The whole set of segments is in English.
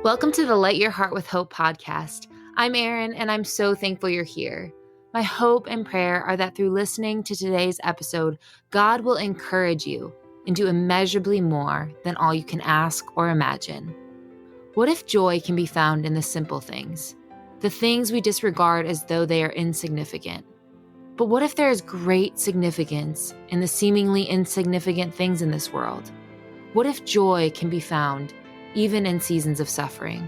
Welcome to the Light Your Heart with Hope podcast. I'm Erin, and I'm so thankful you're here. My hope and prayer are that through listening to today's episode, God will encourage you and do immeasurably more than all you can ask or imagine. What if joy can be found in the simple things, the things we disregard as though they are insignificant? But what if there is great significance in the seemingly insignificant things in this world? What if joy can be found even in seasons of suffering?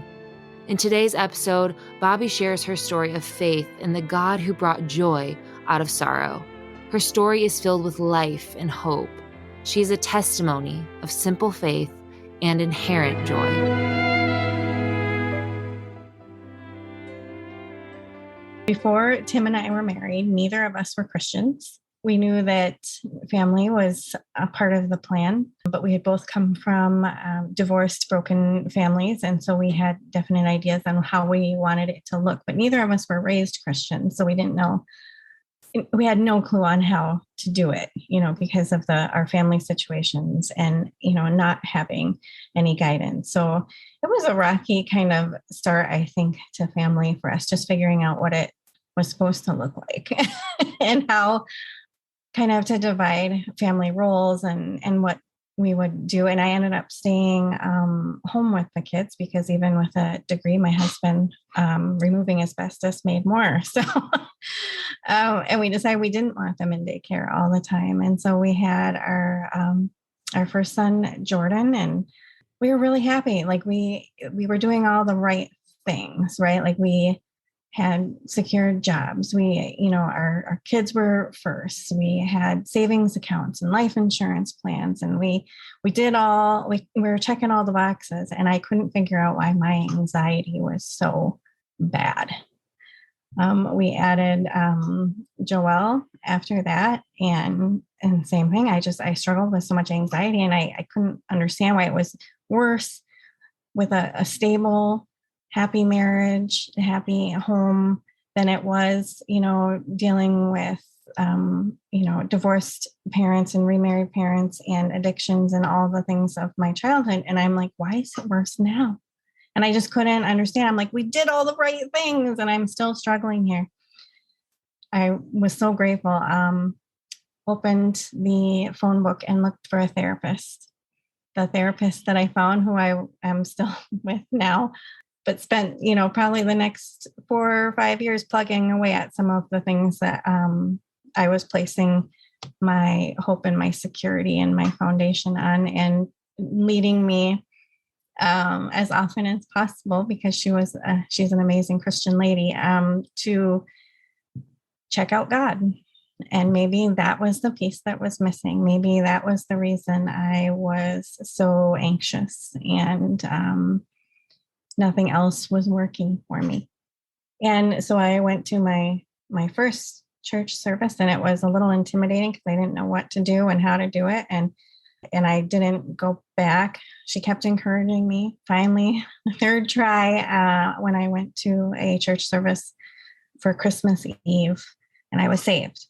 In today's episode, Bobbi shares her story of faith in the God who brought joy out of sorrow. Her story is filled with life and hope. She is a testimony of simple faith and inherent joy. Before Tim and I were married, neither of us were Christians. We knew that family was a part of the plan, but we had both come from divorced, broken families. And so we had definite ideas on how we wanted it to look, but neither of us were raised Christians. So we didn't know, we had no clue on how to do it, because of our family situations and, not having any guidance. So it was a rocky kind of start, I think, to family for us, just figuring out what it was supposed to look like and how kind of to divide family roles and what we would do. And I ended up staying home with the kids because even with a degree, my husband removing asbestos made more. So, and we decided we didn't want them in daycare all the time. And so we had our first son, Jordan, and we were really happy. Like we were doing all the right things, right? Like we had secured jobs. Our kids were first. We had savings accounts and life insurance plans. And we were checking all the boxes, and I couldn't figure out why my anxiety was so bad. We added Joelle after that, and same thing. I struggled with so much anxiety, and I couldn't understand why it was worse with a stable, happy marriage, happy home than it was, dealing with, divorced parents and remarried parents and addictions and all the things of my childhood. And I'm like, why is it worse now? And I just couldn't understand. I'm like, we did all the right things and I'm still struggling here. I was so grateful. Opened the phone book and looked for a therapist. The therapist that I found, who I am still with now, but spent, probably the next 4 or 5 years plugging away at some of the things that I was placing my hope and my security and my foundation on, and leading me as often as possible, because she's an amazing Christian lady, to check out God. And maybe that was the piece that was missing. Maybe that was the reason I was so anxious and nothing else was working for me. And so I went to my first church service, and it was a little intimidating because I didn't know what to do and how to do it. And I didn't go back. She kept encouraging me. Finally, the third try, when I went to a church service for Christmas Eve, and I was saved.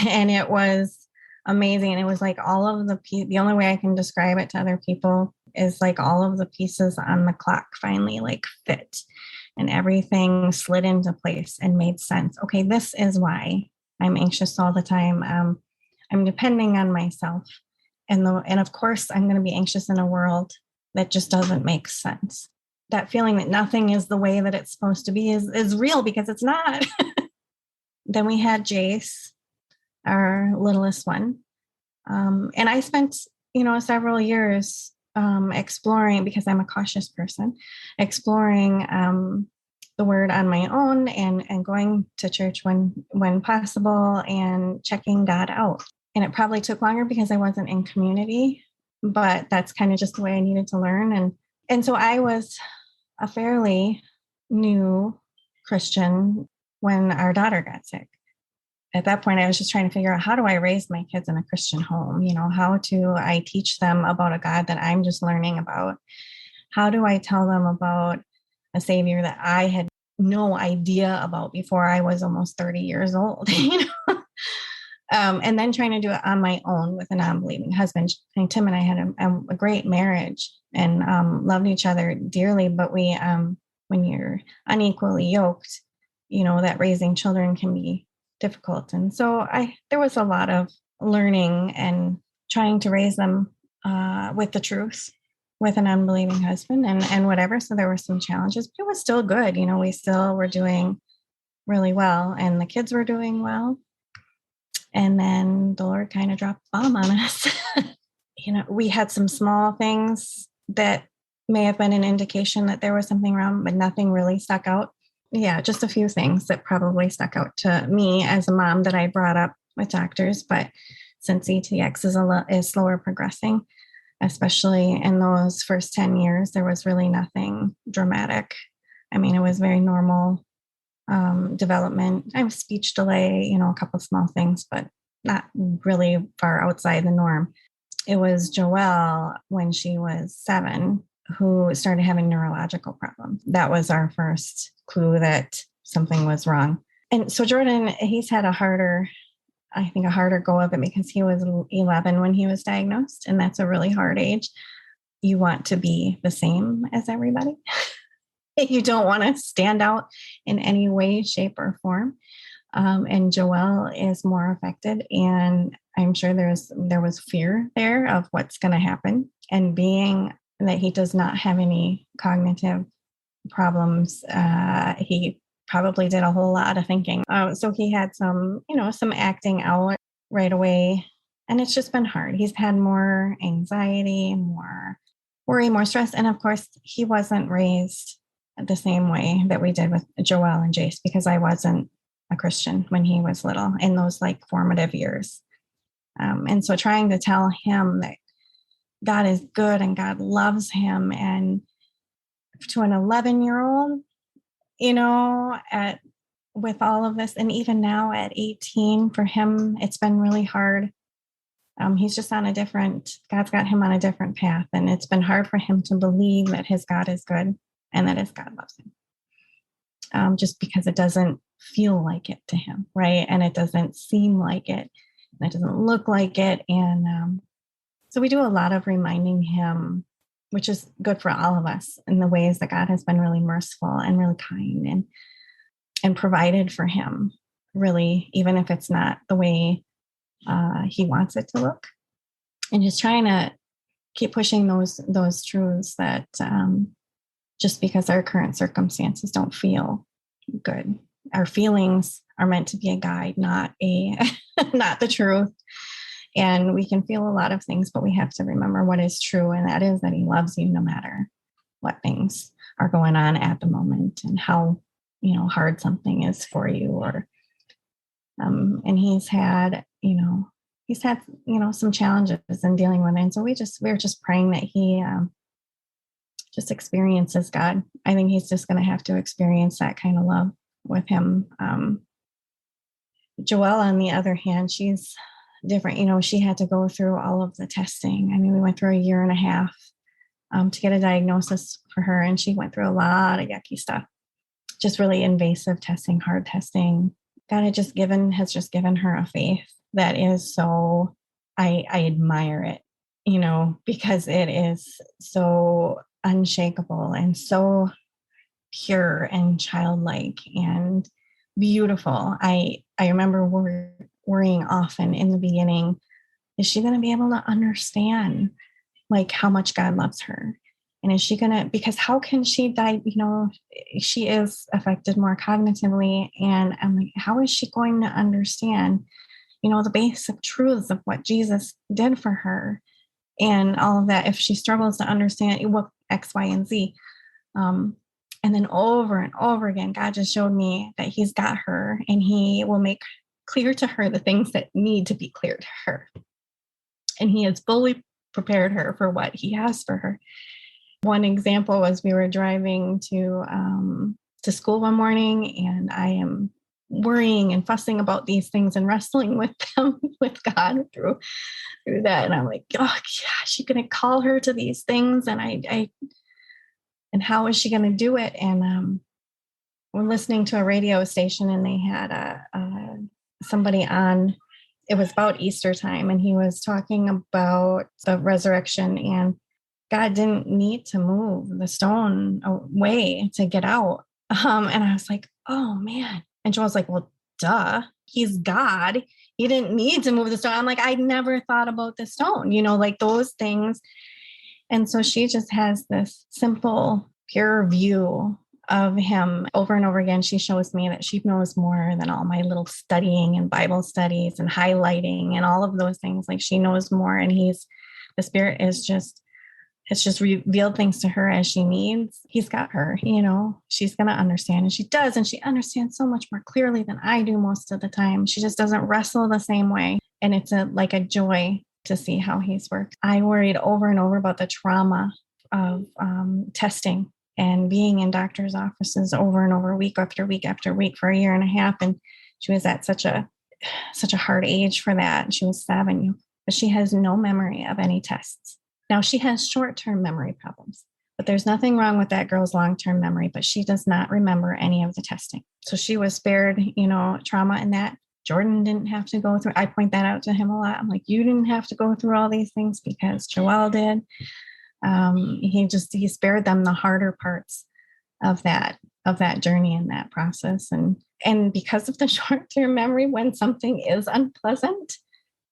And it was amazing. And it was like all of the only way I can describe it to other people is like all of the pieces on the clock finally like fit, and everything slid into place and made sense. Okay, this is why I'm anxious all the time. I'm depending on myself. And of course, I'm going to be anxious in a world that just doesn't make sense. That feeling that nothing is the way that it's supposed to be is real, because it's not. Then we had Jace, our littlest one. And I spent, several years exploring, because I'm a cautious person, exploring the word on my own and going to church when possible and checking God out. And it probably took longer because I wasn't in community, but that's kind of just the way I needed to learn. And so I was a fairly new Christian when our daughter got sick. At that point, I was just trying to figure out, how do I raise my kids in a Christian home? How do I teach them about a God that I'm just learning about? How do I tell them about a Savior that I had no idea about before I was almost 30 years old? And then trying to do it on my own with a non-believing husband. And Tim and I had a great marriage and loved each other dearly. But we, when you're unequally yoked, that raising children can be difficult. And so there was a lot of learning and trying to raise them with the truth, with an unbelieving husband and whatever. So there were some challenges, but it was still good. We still were doing really well and the kids were doing well. And then the Lord kind of dropped the bomb on us. We had some small things that may have been an indication that there was something wrong, but nothing really stuck out. Yeah, just a few things that probably stuck out to me as a mom that I brought up with doctors. But since ETX is slower progressing, especially in those first 10 years, there was really nothing dramatic. I mean, it was very normal development. I have speech delay, a couple small things, but not really far outside the norm. It was Joelle when she was 7 who started having neurological problems. That was our first clue that something was wrong. And so Jordan, he's had a harder go of it because he was 11 when he was diagnosed. And that's a really hard age. You want to be the same as everybody. You don't want to stand out in any way, shape, or form. And Joelle is more affected. And I'm sure there was fear there of what's going to happen. And being that he does not have any cognitive problems, he probably did a whole lot of thinking. So he had some acting out right away. And it's just been hard. He's had more anxiety, more worry, more stress. And of course, he wasn't raised the same way that we did with Joelle and Jace because I wasn't a Christian when he was little in those formative years. And so trying to tell him that God is good and God loves him. And to an 11-year-old, with all of this, and even now at 18, for him, it's been really hard. He's just God's got him on a different path. And it's been hard for him to believe that his God is good and that his God loves him. Just because it doesn't feel like it to him, right? And it doesn't seem like it. And it doesn't look like it. And so we do a lot of reminding him, which is good for all of us in the ways that God has been really merciful and really kind and provided for him, really, even if it's not the way he wants it to look. And just trying to keep pushing those truths that just because our current circumstances don't feel good. Our feelings are meant to be a guide, not the truth. And we can feel a lot of things, but we have to remember what is true. And that is that he loves you no matter what things are going on at the moment and how, hard something is for you or, and he's had some challenges in dealing with it. And so we're just praying that he just experiences God. I think he's just going to have to experience that kind of love with him. Joelle, on the other hand, she's different. She had to go through all of the testing. I mean, we went through a year and a half to get a diagnosis for her, and she went through a lot of yucky stuff, just really invasive testing, hard testing. God has just given her a faith that is so, I admire it, because it is so unshakable and so pure and childlike and beautiful. I remember worrying often in the beginning, is she going to be able to understand how much God loves her? And is she going to, because how can she die? She is affected more cognitively. And I'm like, how is she going to understand, the basic truths of what Jesus did for her and all of that, if she struggles to understand what X, Y, and Z. And then over and over again, God just showed me that he's got her and he will make clear to her the things that need to be clear to her. And he has fully prepared her for what he has for her. One example was we were driving to school one morning, and I am worrying and fussing about these things and wrestling with them, with God through that. And I'm like, oh, yeah, she's going to call her to these things. And and how is she going to do it? And we're listening to a radio station, and they had somebody on, it was about Easter time, and he was talking about the resurrection, and God didn't need to move the stone away to get out. And I was like, oh man. And Joel's like, well, duh, he's God. He didn't need to move the stone. I'm like, I never thought about the stone, like those things. And so she just has this simple, pure view of him over and over again. She shows me that she knows more than all my little studying and Bible studies and highlighting and all of those things. Like, she knows more, and the Spirit is just, it's just revealed things to her as she needs. He's got her, she's going to understand. And she does. And she understands so much more clearly than I do most of the time. She just doesn't wrestle the same way. And it's like a joy to see how he's worked. I worried over and over about the trauma of testing and being in doctor's offices over and over, week after week after week for a year and a half. And she was at such a hard age for that. She was 7, but she has no memory of any tests. Now, she has short-term memory problems, but there's nothing wrong with that girl's long-term memory, but she does not remember any of the testing. So she was spared, trauma in that. Jordan didn't have to go through. I point that out to him a lot. I'm like, you didn't have to go through all these things because Joel did. He spared them the harder parts of that journey and that process. And because of the short-term memory, when something is unpleasant,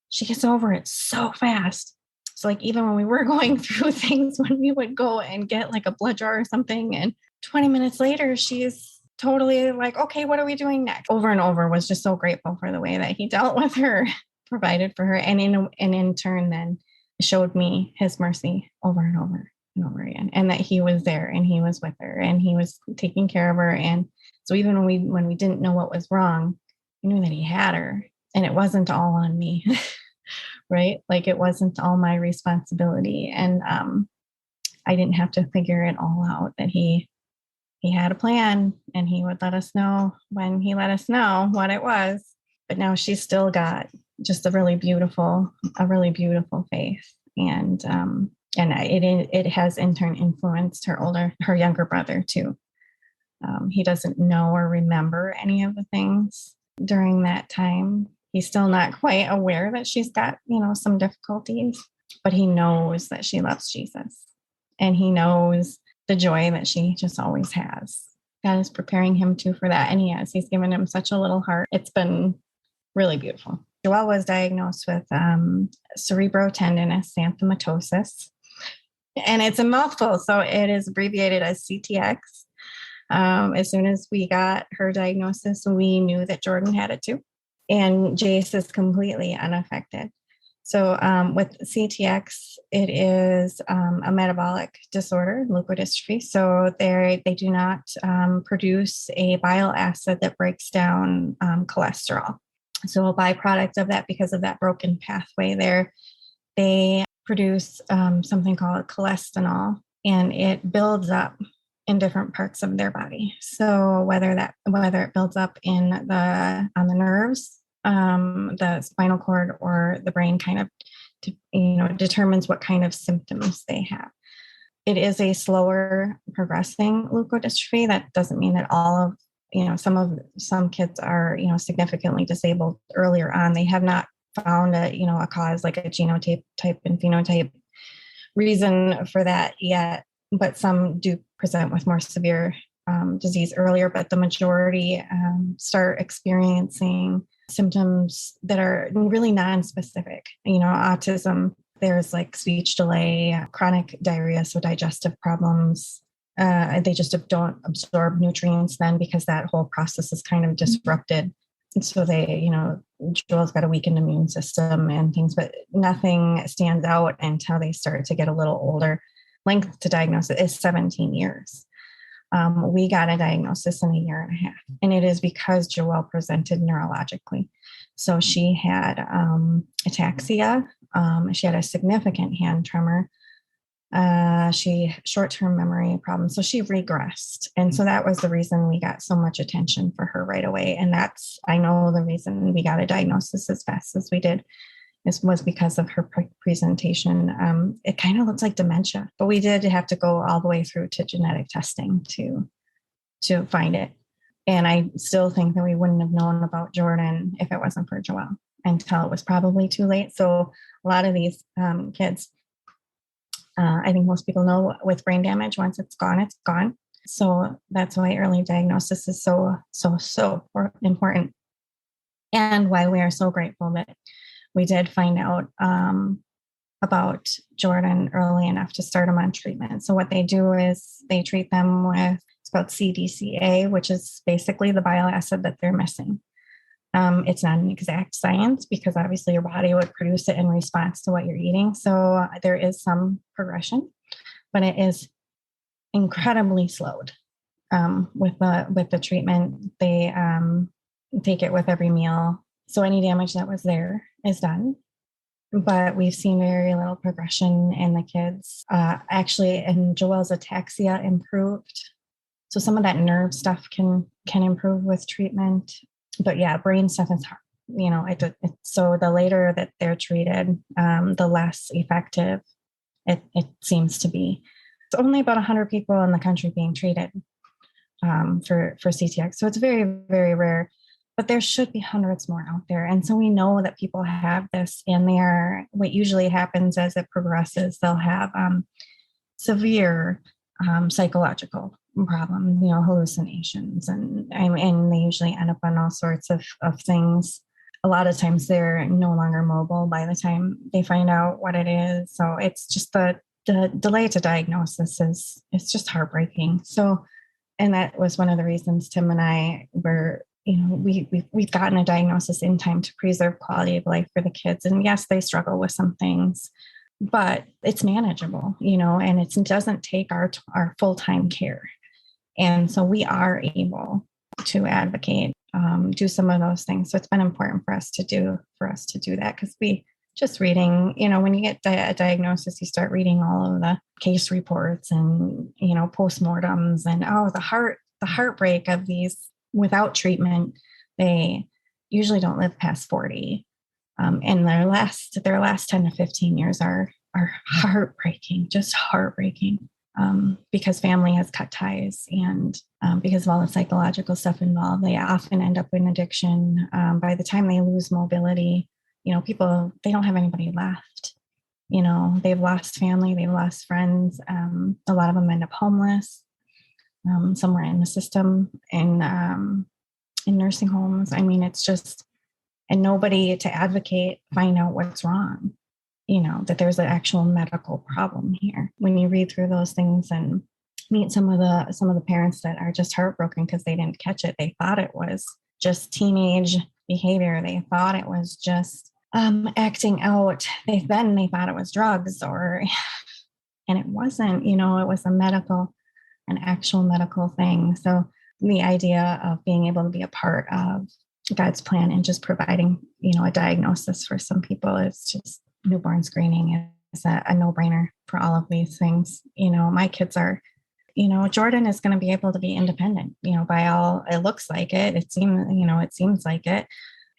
she gets over it so fast. So like, even when we were going through things, when we would go and get like a blood draw or something, and 20 minutes later, she's totally like, okay, what are we doing next? Over and over, was just so grateful for the way that he dealt with her, provided for her. And in turn then showed me his mercy over and over and over again. And that he was there, and he was with her, and he was taking care of her. And so even when we didn't know what was wrong, we knew that he had her, and it wasn't all on me. Right? Like, it wasn't all my responsibility. And I didn't have to figure it all out, that he had a plan, and he would let us know when he let us know what it was. But now she's still got just a really beautiful faith. And it has in turn influenced her younger brother too. He doesn't know or remember any of the things during that time. He's still not quite aware that she's got, some difficulties, but he knows that she loves Jesus, and he knows the joy that she just always has. God is preparing him too for that. And he's given him such a little heart. It's been really beautiful. Joelle was diagnosed with cerebrotendinous xanthomatosis, and it's a mouthful. So it is abbreviated as CTX. As soon as we got her diagnosis, we knew that Jordan had it too. And Jace is completely unaffected. So with CTX, it is a metabolic disorder, leukodystrophy. So they do not produce a bile acid that breaks down cholesterol. So a byproduct of that, because of that broken pathway there, they produce something called cholesterol, and it builds up in different parts of their body. So whether it builds up on the nerves, the spinal cord, or the brain, kind of, determines what kind of symptoms they have. It is a slower progressing leukodystrophy. That doesn't mean that all of, some kids are, significantly disabled earlier on. They have not found a cause, like a genotype type and phenotype reason for that yet, but some do present with more severe disease earlier, but the majority start experiencing symptoms that are really non-specific. Autism, there's like speech delay, chronic diarrhea, so digestive problems. They just don't absorb nutrients then, because that whole process is kind of disrupted. And so Joel's got a weakened immune system and things, but nothing stands out until they start to get a little older. Length to diagnose it is 17 years. We got a diagnosis in a year and a half, and it is because Joelle presented neurologically. So she had ataxia. She had a significant hand tremor. She short-term memory problems. So she regressed. And so that was the reason we got so much attention for her right away. And I know the reason we got a diagnosis as fast as we did was because of her presentation. It kind of looks like dementia, but we did have to go all the way through to genetic testing to find it. And I still think that we wouldn't have known about Jordan if it wasn't for Joelle. until it was probably too late. So a lot of these kids, I think most people know with brain damage, once it's gone, it's gone. So that's why early diagnosis is so important, and why we are so grateful that we did find out about Jordan early enough to start him on treatment. So what they do is they treat them with, it's called CDCA, which is basically the bile acid that they're missing. It's not an exact science because obviously your body would produce it in response to what you're eating. So there is some progression, but it is incredibly slowed with the treatment. They take it with every meal. So any damage that was there is done. But we've seen very little progression in the kids. Actually, and Joel's ataxia improved. So some of that nerve stuff can improve with treatment. But yeah, brain stuff is hard. So the later that they're treated, the less effective it seems to be. It's only about 100 people in the country being treated for CTX. So it's very, very rare. But there should be hundreds more out there. And so we know that people have this, and what usually happens as it progresses, they'll have severe psychological problems, hallucinations, and they usually end up on all sorts of things. A lot of times they're no longer mobile by the time they find out what it is. So it's just the delay to diagnosis it's just heartbreaking. So, and that was one of the reasons Tim and I were, we've gotten a diagnosis in time to preserve quality of life for the kids. And yes, they struggle with some things, but it's manageable, and it doesn't take our full-time care. And so we are able to advocate, do some of those things. So it's been important for us to do that, because we just reading, when you get a diagnosis, you start reading all of the case reports and, postmortems, and the heartbreak of these. Without treatment, they usually don't live past 40. And their last 10 to 15 years are heartbreaking, just heartbreaking, because family has cut ties, and because of all the psychological stuff involved, they often end up in addiction. By the time they lose mobility, people, they don't have anybody left. They've lost family, they've lost friends. A lot of them end up homeless. Somewhere in the system, in nursing homes. I mean, it's just, and nobody to advocate, find out what's wrong, that there's an actual medical problem here. When you read through those things and meet some of the parents that are just heartbroken because they didn't catch it. They thought it was just teenage behavior. They thought it was just acting out. They thought it was drugs, and it wasn't, it was an actual medical thing. So the idea of being able to be a part of God's plan and just providing, a diagnosis for some people is just, newborn screening is a no-brainer for all of these things. My kids are, Jordan is going to be able to be independent, by all, it looks like it. It seems like it.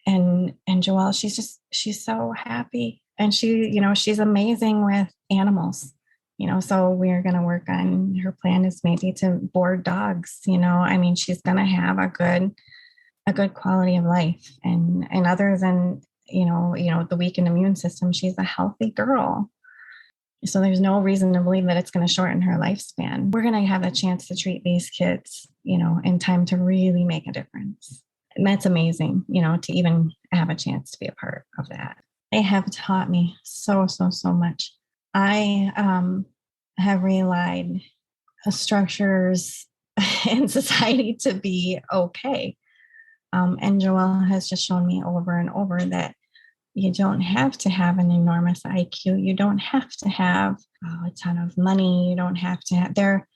And Joelle, she's so happy. And she's amazing with animals. So we're going to work on, her plan is maybe to board dogs, she's going to have a good quality of life. And other than, the weakened immune system, she's a healthy girl. So there's no reason to believe that it's going to shorten her lifespan. We're going to have a chance to treat these kids, in time to really make a difference. And that's amazing, to even have a chance to be a part of that. They have taught me so much. I have relied on structures in society to be okay. And Joelle has just shown me over and over that you don't have to have an enormous IQ. You don't have to have a ton of money. You don't have to have, they're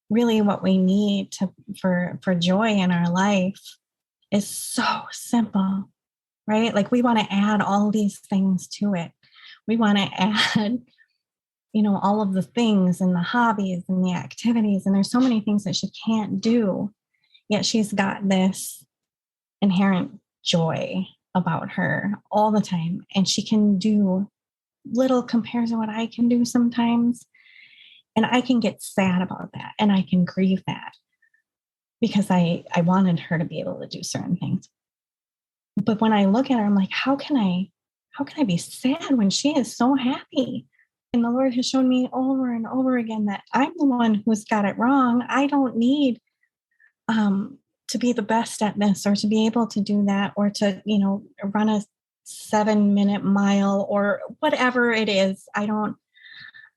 really what we need for joy in our life is so simple, right? Like we want to add all these things to it. We want to add, all of the things and the hobbies and the activities. And there's so many things that she can't do, yet she's got this inherent joy about her all the time. And she can do little compared to what I can do sometimes. And I can get sad about that. And I can grieve that because I wanted her to be able to do certain things. But when I look at her, I'm like, how can I be sad when she is so happy? And the Lord has shown me over and over again that I'm the one who's got it wrong. I don't need to be the best at this, or to be able to do that, or to, run a 7-minute mile, or whatever it is. I don't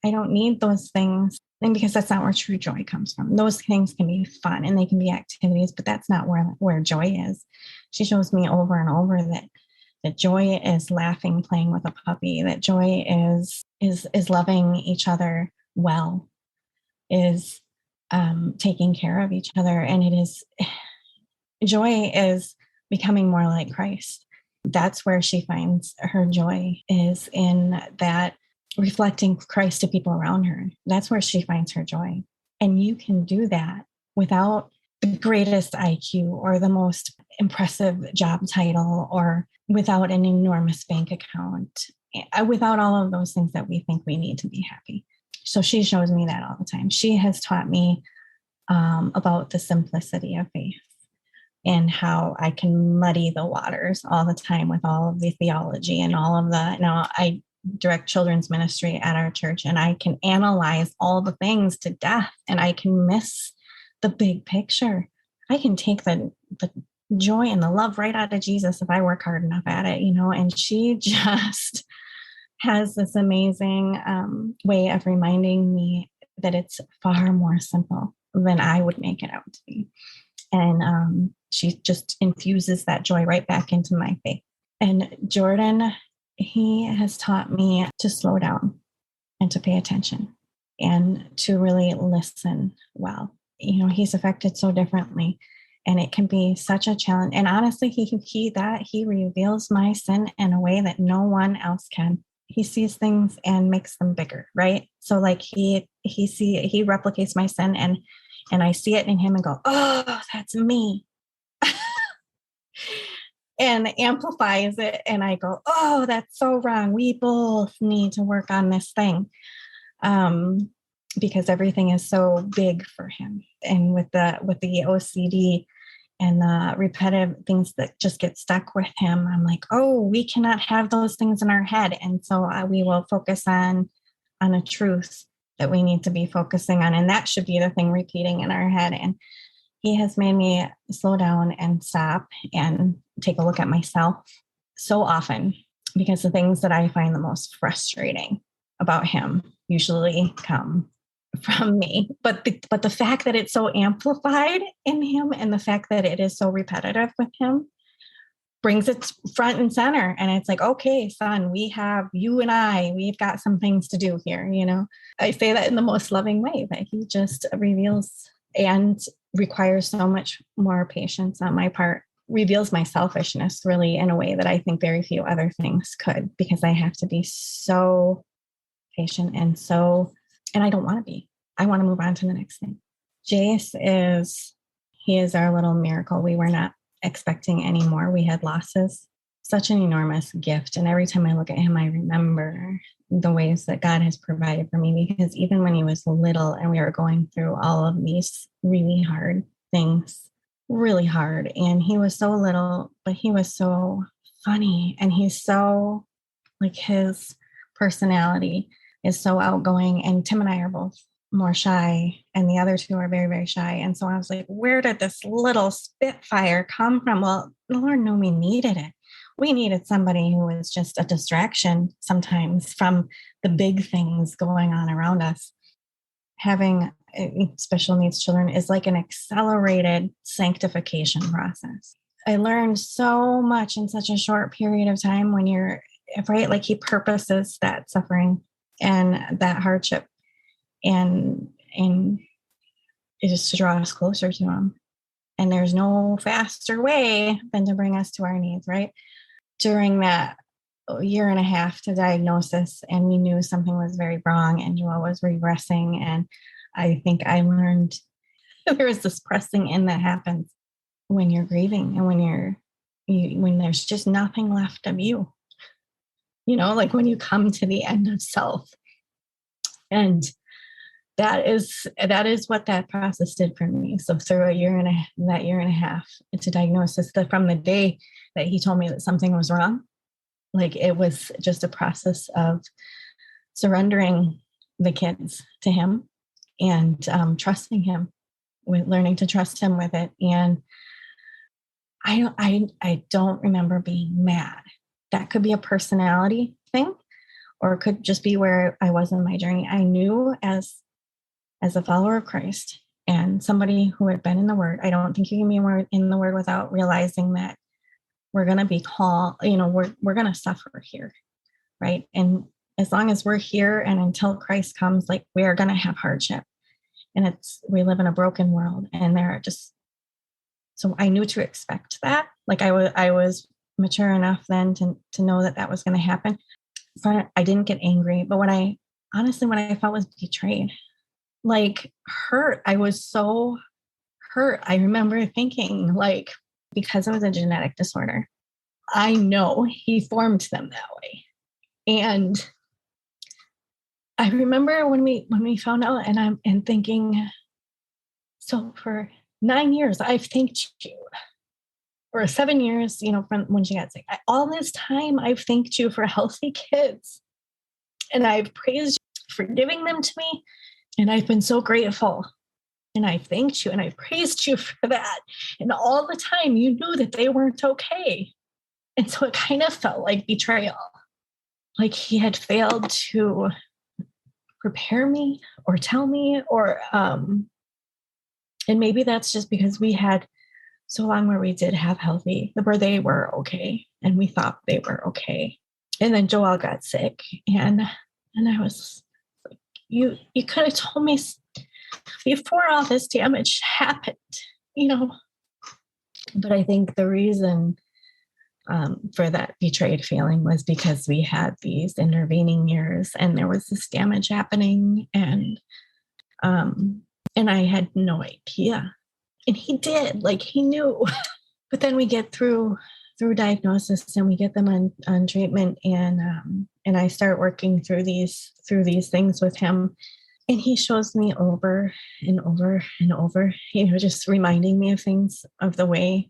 need those things. And because that's not where true joy comes from. Those things can be fun and they can be activities, but that's not where joy is. She shows me over and over that joy is laughing, playing with a puppy, that joy is loving each other well, is taking care of each other. And joy is becoming more like Christ. That's where she finds her joy, is in that reflecting Christ to people around her. That's where she finds her joy. And you can do that without the greatest IQ or the most impressive job title, or without an enormous bank account, without all of those things that we think we need to be happy. So she shows me that all the time. She has taught me about the simplicity of faith, and how I can muddy the waters all the time with all of the theology and all of the, I direct children's ministry at our church, and I can analyze all the things to death, and I can miss the big picture. I can take the joy and the love right out of Jesus if I work hard enough at it, and she just has this amazing way of reminding me that it's far more simple than I would make it out to be. And she just infuses that joy right back into my faith. And Jordan, he has taught me to slow down and to pay attention and to really listen well. He's affected so differently, and it can be such a challenge. And honestly, he reveals my sin in a way that no one else can. He sees things and makes them bigger, right? So like he replicates my sin, and I see it in him and go, oh, that's me. And amplifies it. And I go, oh, that's so wrong. We both need to work on this thing. Because everything is so big for him. And with the OCD and the repetitive things that just get stuck with him, I'm like, oh, we cannot have those things in our head. And so we will focus on a truth that we need to be focusing on. And that should be the thing repeating in our head. And he has made me slow down and stop and take a look at myself so often, because the things that I find the most frustrating about him usually come from me. But the fact that it's so amplified in him, and the fact that it is so repetitive with him, brings it front and center. And it's like, okay, son, we've got some things to do here. I say that in the most loving way, that he just reveals and requires so much more patience on my part, reveals my selfishness really in a way that I think very few other things could, because I have to be so patient and I don't want to be. I want to move on to the next thing. Jace he is our little miracle. We were not expecting anymore. We had losses. Such an enormous gift. And every time I look at him, I remember the ways that God has provided for me, because even when he was little and we were going through all of these really hard things, really hard, and he was so little, but he was so funny, and he's so, like, his personality is so outgoing, and Tim and I are both more shy, and the other two are very, very shy. And so I was like, where did this little spitfire come from? Well, the Lord knew we needed it. We needed somebody who was just a distraction sometimes from the big things going on around us. Having special needs children is like an accelerated sanctification process. I learned so much in such a short period of time when you're, right? Like, he purposes that suffering and that hardship, and it is to draw us closer to him. And there's no faster way than to bring us to our knees, right? During that year and a half to diagnosis, and we knew something was very wrong, and Joelle was regressing. And I think I learned there is this pressing in that happens when you're grieving, and when there's just nothing left of you, like when you come to the end of self. And that is what that process did for me. So through that year and a half into diagnosis, that from the day that he told me that something was wrong, like it was just a process of surrendering the kids to him and trusting him, with learning to trust him with it. And I don't remember being mad. That could be a personality thing, or it could just be where I was in my journey. I knew as a follower of Christ and somebody who had been in the Word, I don't think you can be in the Word without realizing that we're going to be called, we're going to suffer here, right? And as long as we're here and until Christ comes, like, we are going to have hardship. And we live in a broken world, and so I knew to expect that. Like I was mature enough then to know that was going to happen. So I didn't get angry, but what I felt was betrayed, like hurt. I was so hurt. I remember thinking, like, because it was a genetic disorder, I know he formed them that way. And I remember when we found out, and thinking, so for 9 years, I've thanked you, or 7 years, from when she got sick. All this time, I've thanked you for healthy kids, and I've praised you for giving them to me, and I've been so grateful, and I thanked you, and I praised you for that. And all the time, you knew that they weren't okay, and so it kind of felt like betrayal, like he had failed to prepare me or tell me, or and maybe that's just because we had so long where we did have where they were okay, and we thought they were okay. And then Joel got sick, and I was like, you could have told me before all this damage happened, But I think the reason for that betrayed feeling was because we had these intervening years, and there was this damage happening, and I had no idea. And he did, like, he knew. But then we get through diagnosis, and we get them on treatment, and I start working through these things with him. And he shows me over and over and over, just reminding me of things, of the way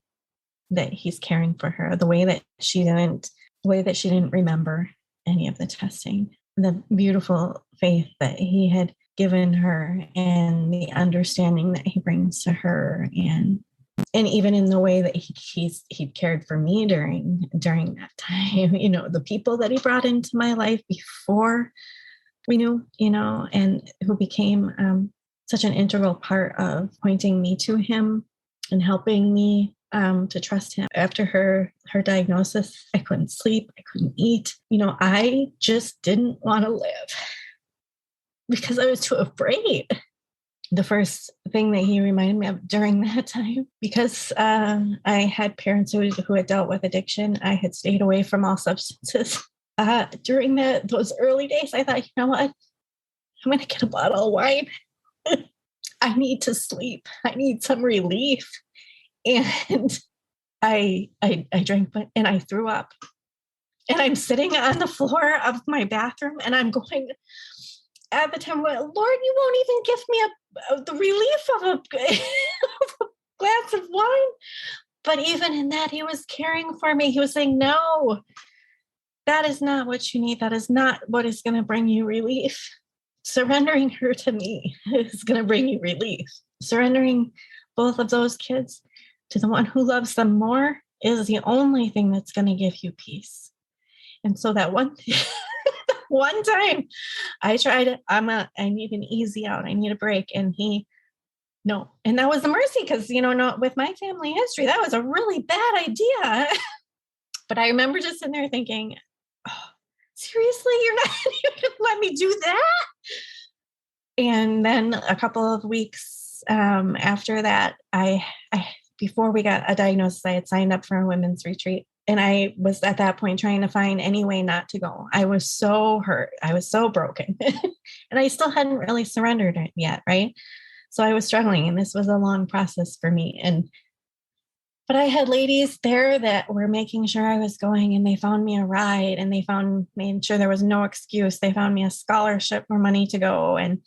that he's caring for her, the way that she didn't remember any of the testing, the beautiful faith that he had given her, and the understanding that he brings to her, and even in the way that he cared for me during that time, the people that he brought into my life before we knew, and who became such an integral part of pointing me to him and helping me to trust him. After her diagnosis, I couldn't sleep, I couldn't eat. I just didn't want to live because I was too afraid. The first thing that he reminded me of during that time, because I had parents who had dealt with addiction, I had stayed away from all substances. During those early days, I thought, you know what? I'm going to get a bottle of wine. I need to sleep. I need some relief. And I drank, and I threw up. And I'm sitting on the floor of my bathroom, and I'm going, at the time, Lord, you won't even give me the relief of a glass of wine. But even in that, he was caring for me. He was saying, no, that is not what you need. That is not what is going to bring you relief. Surrendering her to me is going to bring you relief. Surrendering both of those kids to the one who loves them more is the only thing that's going to give you peace. And so that one time I tried, I need an easy out. I need a break. And no. And that was the mercy, because, with my family history, that was a really bad idea. But I remember just sitting there thinking, oh, seriously, you're not going to let me do that? And then a couple of weeks after that, before we got a diagnosis, I had signed up for a women's retreat. And I was at that point trying to find any way not to go. I was so hurt. I was so broken. And I still hadn't really surrendered it yet, right? So I was struggling, and this was a long process for me. But I had ladies there that were making sure I was going, and they found me a ride, and they made sure there was no excuse. They found me a scholarship or money to go. And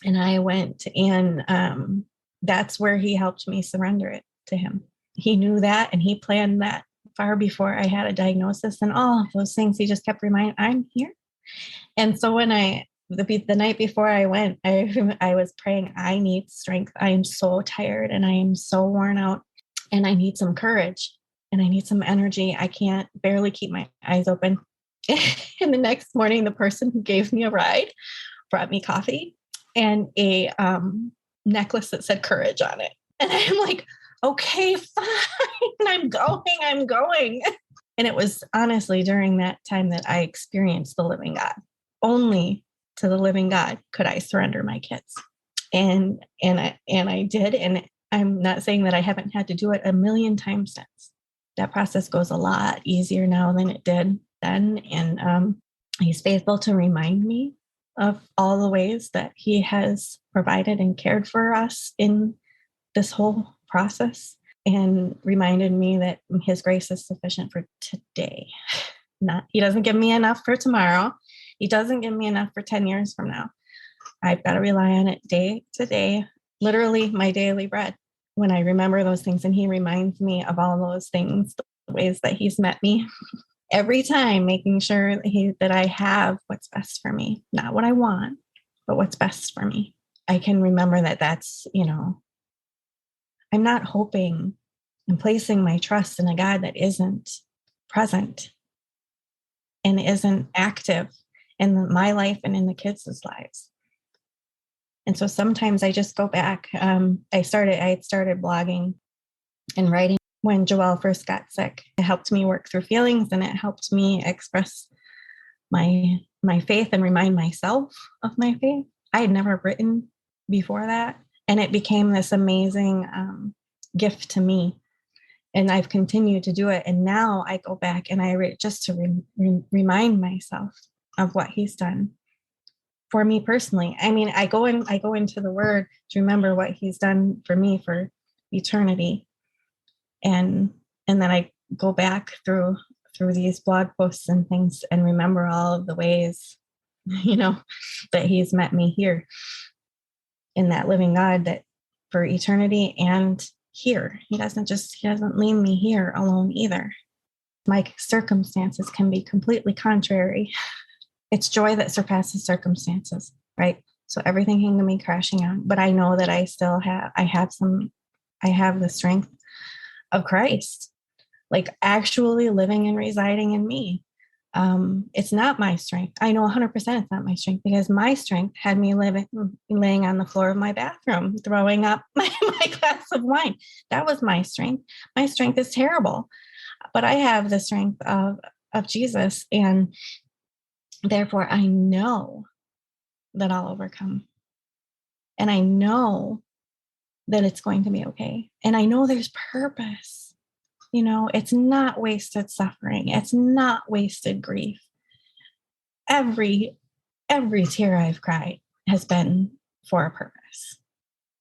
And I went, and that's where he helped me surrender it to him. He knew that, and he planned that far before I had a diagnosis and all of those things. He just kept reminding, I'm here. And so when the night before I went, I was praying, I need strength. I am so tired and I am so worn out, and I need some courage and I need some energy. I can't barely keep my eyes open. And the next morning, the person who gave me a ride brought me coffee and a necklace that said courage on it. And I'm like, okay, fine. I'm going. And it was honestly during that time that I experienced the living God. Only to the living God could I surrender my kids. And I did. And I'm not saying that I haven't had to do it a million times since. That process goes a lot easier now than it did then. And he's faithful to remind me of all the ways that he has provided and cared for us in this whole process, and reminded me that his grace is sufficient for today. He doesn't give me enough for tomorrow. He doesn't give me enough for 10 years from now. I've got to rely on it day to day, literally my daily bread. When I remember those things, and he reminds me of all those things, the ways that he's met me every time, making sure that I have what's best for me, not what I want, but what's best for me. I can remember that's, I'm not hoping and placing my trust in a God that isn't present and isn't active in my life and in the kids' lives. And so sometimes I just go back. I had started blogging and writing when Joelle first got sick. It helped me work through feelings, and it helped me express my faith and remind myself of my faith. I had never written before that, and it became this amazing gift to me. And I've continued to do it. And now I go back and I read just to remind myself of what he's done for me personally. I mean, I go into the word to remember what he's done for me for eternity. And then I go back through these blog posts and things and remember all of the ways, that he's met me here in that living God, that for eternity and here. He doesn't leave me here alone either. My circumstances can be completely contrary. It's joy that surpasses circumstances, right? So everything can be crashing out, but I know that I have the strength of Christ, like actually living and residing in me. It's not my strength. I know 100% it's not my strength, because my strength had me laying on the floor of my bathroom, throwing up my glass of wine. That was my strength. My strength is terrible, but I have the strength of Jesus. And therefore I know that I'll overcome. And I know that it's going to be okay. And I know there's purpose. It's not wasted suffering. It's not wasted grief. Every tear I've cried has been for a purpose.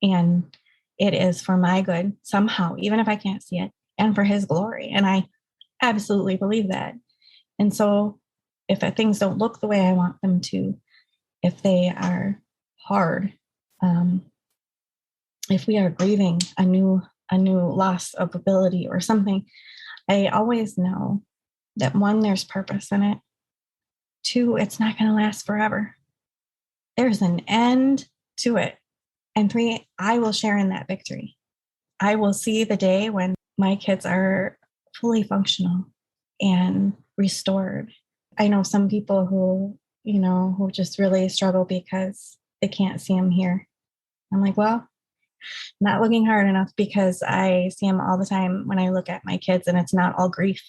And it is for my good somehow, even if I can't see it, and for his glory. And I absolutely believe that. And so if things don't look the way I want them to, if they are hard, if we are grieving a new loss of ability or something, I always know that 1, there's purpose in it. 2, it's not going to last forever. There's an end to it. And 3, I will share in that victory. I will see the day when my kids are fully functional and restored. I know some people who just really struggle because they can't see them here. I'm like, well, not looking hard enough, because I see them all the time when I look at my kids, and it's not all grief.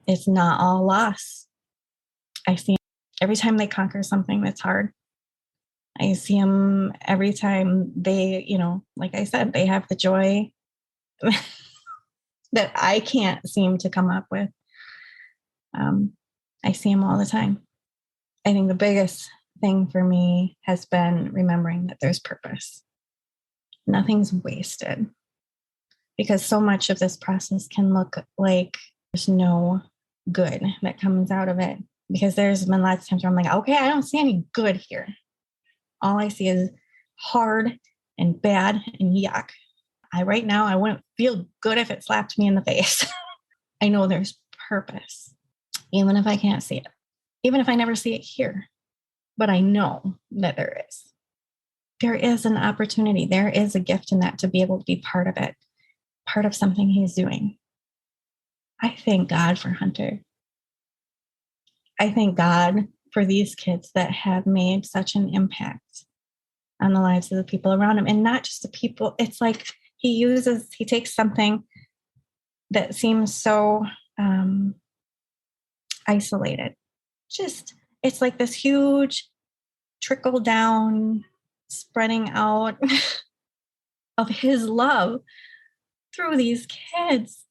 It's not all loss. I see them every time they conquer something that's hard. I see them every time they, like I said, they have the joy that I can't seem to come up with. I see them all the time. I think the biggest thing for me has been remembering that there's purpose. Nothing's wasted, because so much of this process can look like there's no good that comes out of it, because there's been lots of times where I'm like, okay, I don't see any good here. All I see is hard and bad and yuck. Right now, I wouldn't feel good if it slapped me in the face. I know there's purpose, even if I can't see it, even if I never see it here. But I know that there is. There is an opportunity. There is a gift in that to be able to be part of it, part of something he's doing. I thank God for Hunter. I thank God for these kids that have made such an impact on the lives of the people around him, and not just the people. It's like he takes something that seems so isolated. It's like this huge trickle down, spreading out of his love through these kids.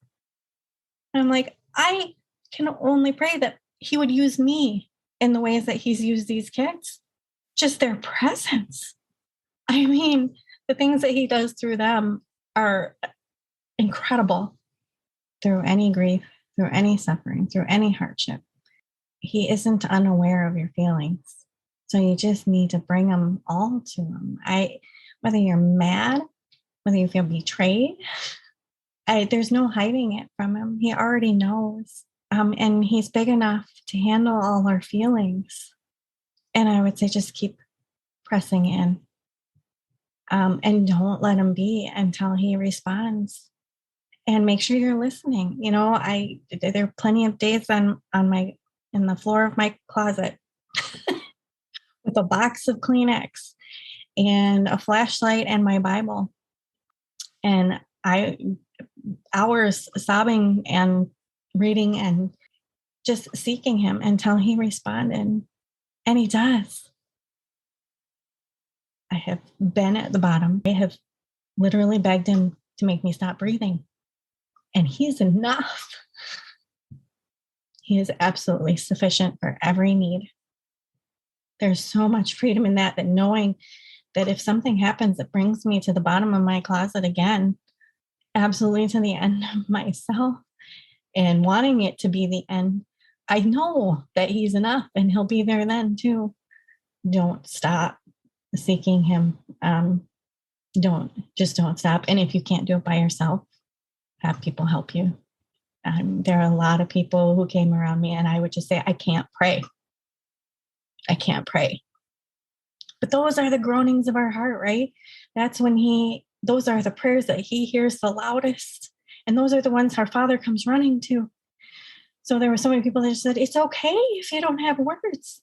And I'm like, I can only pray that he would use me in the ways that he's used these kids. Just their presence. I mean, the things that he does through them are incredible. Through any grief, through any suffering, through any hardship. He isn't unaware of your feelings. So you just need to bring them all to him. Whether you're mad, whether you feel betrayed, there's no hiding it from him. He already knows. And he's big enough to handle all our feelings. And I would say just keep pressing in. And don't let him be until he responds. And make sure you're listening. You know, there are plenty of days in the floor of my closet with a box of Kleenex and a flashlight and my Bible. And hours sobbing and reading and just seeking him until he responded. And he does. I have been at the bottom. I have literally begged him to make me stop breathing. And he's enough. He is absolutely sufficient for every need. There's so much freedom in that knowing that if something happens that brings me to the bottom of my closet again, absolutely to the end of myself, and wanting it to be the end, I know that he's enough and he'll be there then too. Don't stop seeking him. Don't stop. And if you can't do it by yourself, have people help you. There are a lot of people who came around me and I would just say, I can't pray. I can't pray. But those are the groanings of our heart, right? That's when those are the prayers that he hears the loudest. And those are the ones our Father comes running to. So there were so many people that just said, it's okay if you don't have words,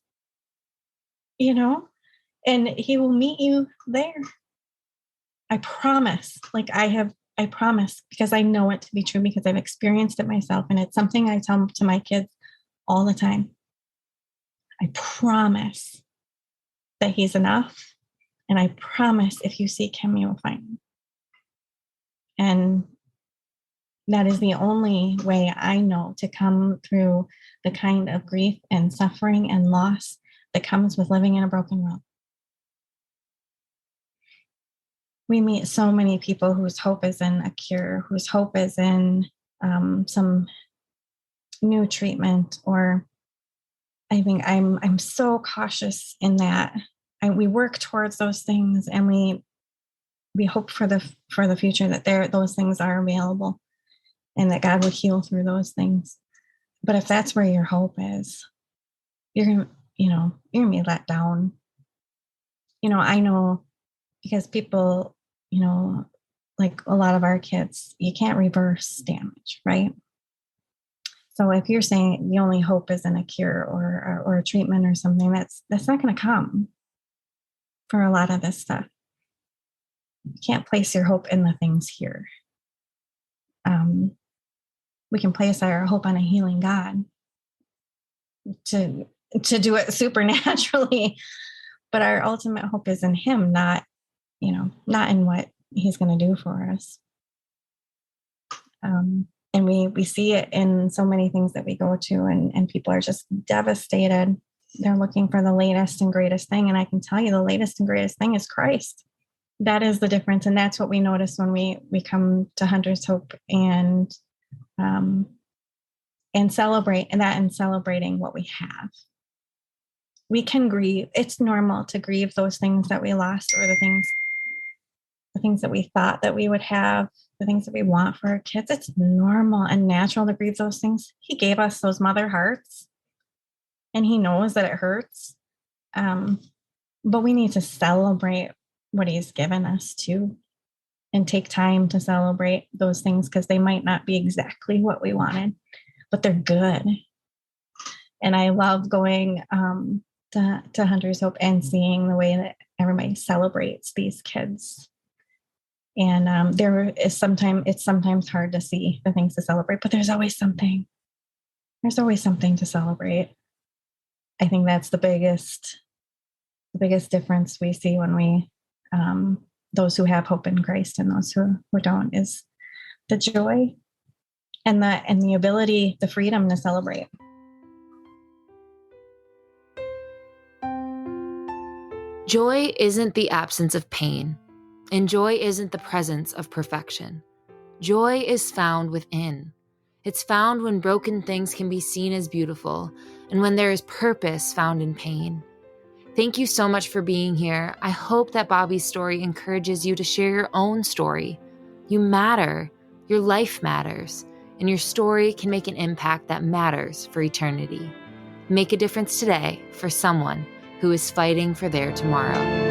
you know, and he will meet you there. I promise, I promise, because I know it to be true, because I've experienced it myself. And it's something I tell to my kids all the time. I promise that he's enough. And I promise if you seek him, you will find him. And that is the only way I know to come through the kind of grief and suffering and loss that comes with living in a broken world. We meet so many people whose hope is in a cure, whose hope is in some new treatment, or I think I'm so cautious in that. We work towards those things, and we hope for the future that those things are available, and that God will heal through those things. But if that's where your hope is, you're gonna be let down. I know, because people, like a lot of our kids, you can't reverse damage, right? So if you're saying the only hope is in a cure or a treatment or something, that's not going to come for a lot of this stuff. You can't place your hope in the things here. We can place our hope on a healing God to do it supernaturally, but our ultimate hope is in him, not in what he's going to do for us. And we see it in so many things that we go to, and people are just devastated. They're looking for the latest and greatest thing. And I can tell you the latest and greatest thing is Christ. That is the difference. And that's what we notice when we come to Hunter's Hope and celebrate, and celebrating what we have. We can grieve. It's normal to grieve those things that we lost, or the things the things that we thought that we would have, the things that we want for our kids. It's normal and natural to grieve those things. He gave us those mother hearts, and he knows that it hurts. But we need to celebrate what he's given us too, and take time to celebrate those things, because they might not be exactly what we wanted, but they're good. And I love going to Hunter's Hope and seeing the way that everybody celebrates these kids. And it's sometimes hard to see the things to celebrate, but there's always something. There's always something to celebrate. I think that's the biggest difference we see when we, those who have hope in Christ and those who don't, is the joy and the ability, the freedom to celebrate. Joy isn't the absence of pain, and joy isn't the presence of perfection. Joy is found within. It's found when broken things can be seen as beautiful, and when there is purpose found in pain. Thank you so much for being here. I hope that Bobbi's story encourages you to share your own story. You matter, your life matters, and your story can make an impact that matters for eternity. Make a difference today for someone who is fighting for their tomorrow.